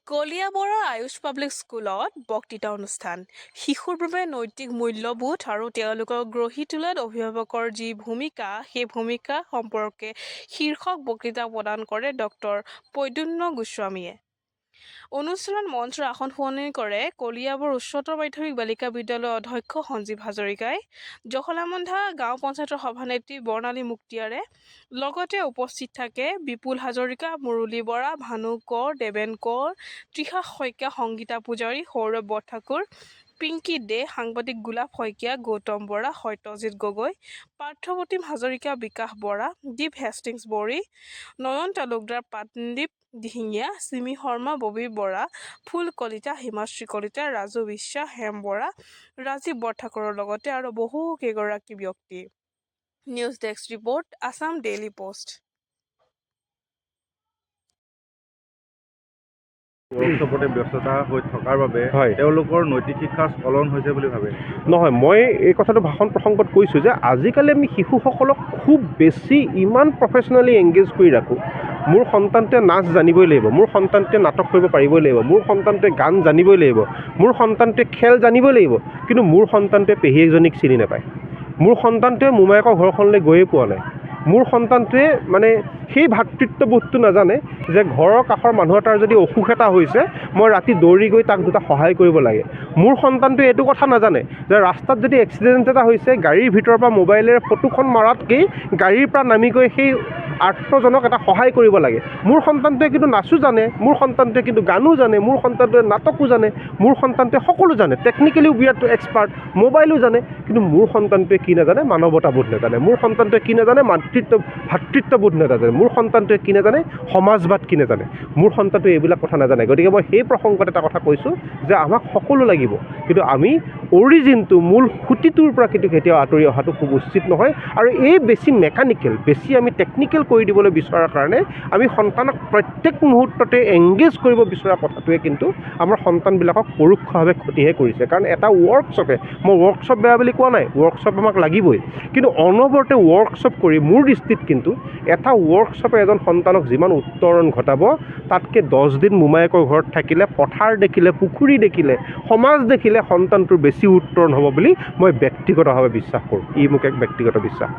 কলিয়াবৰৰ আয়ুষ পাব্লিক স্কুলত বক্তৃতা অনুষ্ঠান। শিশুৰ বাবে নৈতিক মূল্যবোধ আৰু তেওঁলোকক গঢ়ি তোলাত অভিভাৱকৰ যি ভূমিকা, সেই ভূমিকা সম্পৰ্কে শীৰ্ষক বক্তৃতা প্ৰদান কৰে ডক্টৰ প্ৰদ্যুন্ম গোস্বামীয়ে। অনুষ্ঠানত মঞ্চৰ আসন শুৱনি কৰে কলিয়াবৰ উচ্চতৰ মাধ্যমিক বালিকা বিদ্যালয়ৰ অধ্যক্ষ সঞ্জীৱ হাজৰিকাই, জখলাবন্ধা গাঁও পঞ্চায়তৰ সভানেত্ৰী বৰ্ণালী মুক্তিয়াৰে। লগতে উপস্থিত থাকে বিপুল হাজৰিকা, মুৰলী বৰা, ভানু কৌৰ, দেৱেন কৌৰ, তৃষা শইকীয়া, সংগীতা পূজাৰী, সৌৰভ বৰঠাকুৰ, পিংকী দে, সাংবাদিক গোলাপ শইকীয়া, গৌতম বৰা, সত্যজিৎ গগৈ, পাৰ্থপ্ৰতিম হাজৰিকা, বিকাশ বৰা, দীপ হেষ্টিংছ বড়ি, নয়ন তালুকদাৰ, পাণ্ডীপ দিহিঙীয়া, চিমি শৰ্মা, ববী বৰা, ফুল কলিতা, হিমাশ্ৰী কলিতা, ৰাজু বিশ্বাস, হেম বৰা, ৰাজীৱ বৰঠাকুৰৰ লগতে আৰু বহু কেইগৰাকী ব্যক্তি। News desk report, Assam daily post. ৱৰ্কশ্বপতে ব্যস্ততা হৈ থকাৰ বাবে তেওঁলোকৰ নৈতিক শিক্ষাৰ স্খলন হৈছে বুলি ভাবে? নহয়, মই এই কথাটো ভাষণ প্ৰসংগত কৈছোঁ যে আজিকালি আমি শিশুসকলক খুব বেছি ইমান প্ৰফেশ্যনেলি এংগেজ কৰি ৰাখোঁ। মোৰ সন্তানটোৱে নাচ জানিবই লাগিব, মোৰ সন্তানটোৱে নাটক কৰিব পাৰিবই লাগিব, মোৰ সন্তানটোৱে গান জানিবই লাগিব, মোৰ সন্তানটোৱে খেল জানিবই লাগিব, কিন্তু মোৰ সন্তানটোৱে পেহী এজনীক চিনি নাপায়, মোৰ সন্তানটোৱে মোমায়েকৰ ঘৰখনলৈ গৈয়ে পোৱা নাই, মোৰ সন্তানটোৱে মানে সেই ভাতৃত্ববোধটো নাজানে যে ঘৰৰ কাষৰ মানুহ এটাৰ যদি অসুখ এটা হৈছে মই ৰাতি দৌৰি গৈ তাক দুটা সহায় কৰিব লাগে। মোৰ সন্তানটোৱে এইটো কথা নাজানে যে ৰাস্তাত যদি এক্সিডেণ্ট এটা হৈছে গাড়ীৰ ভিতৰৰ পৰা মোবাইলেৰে ফটোখন মাৰাতকেই গাড়ীৰ পৰা নামি গৈ সেই আৰ্তজনক এটা সহায় কৰিব লাগে। মোৰ সন্তানটোৱে কিন্তু নাচো জানে, মোৰ সন্তানটোৱে কিন্তু গানো জানে, মোৰ সন্তানটোৱে নাটকো জানে, মোৰ সন্তানটোৱে সকলো জানে, টেকনিকেলিও বিৰাট এক্সপাৰ্ট, মোবাইলো জানে, কিন্তু মোৰ সন্তানটোৱে কি নাজানে? মানৱতাবোধ নাজানে। মোৰ সন্তানটোৱে কি নাজানে? ভাতৃত্ববোধ নাজানে। মোৰ সন্তানটোৱে কি নাজানে? সমাজবাদ কি নাজানে। মোৰ সন্তানটোৱে এইবিলাক কথা নাজানে। গতিকে মই সেই প্ৰসংগত এটা কথা কৈছোঁ যে আমাক সকলো লাগিব, কিন্তু আমি অৰিজিনটো মূল সুঁতিটোৰ পৰা কিন্তু কেতিয়াও আঁতৰি অহাটো খুব উচিত নহয়। আৰু এই বেছি মেকানিকেল, বেছি আমি টেকনিকেল কৰি দিবলৈ বিচৰাৰ কাৰণে আমি সন্তানক প্ৰত্যেক মুহূৰ্ততে এংগেজ কৰিব বিচৰা কথাটোৱে কিন্তু আমাৰ সন্তানবিলাকক পৰোক্ষভাৱে ক্ষতিহে কৰিছে। কাৰণ এটা ৱৰ্কশ্বপে, মই ৱৰ্কশ্বপ বেয়া বুলি কোৱা নাই, ৱৰ্কশ্বপ আমাক লাগিবই, কিন্তু অনবৰতে ৱৰ্কশ্বপ কৰি মোৰ দৃষ্টিত কিন্তু এটা ৱৰ্কশ্বপে এজন সন্তানক যিমান উত্তৰণ ঘটাব তাতকৈ 10 দিন মোমায়েকৰ ঘৰত থাকিলে, পথাৰ দেখিলে, পুখুৰী দেখিলে, সমাজ দেখিলে সন্তানটোৰ বেছি উত্তৰণ হ'ব বুলি মই ব্যক্তিগতভাৱে বিশ্বাস কৰোঁ। ই মোক এক ব্যক্তিগত বিশ্বাস।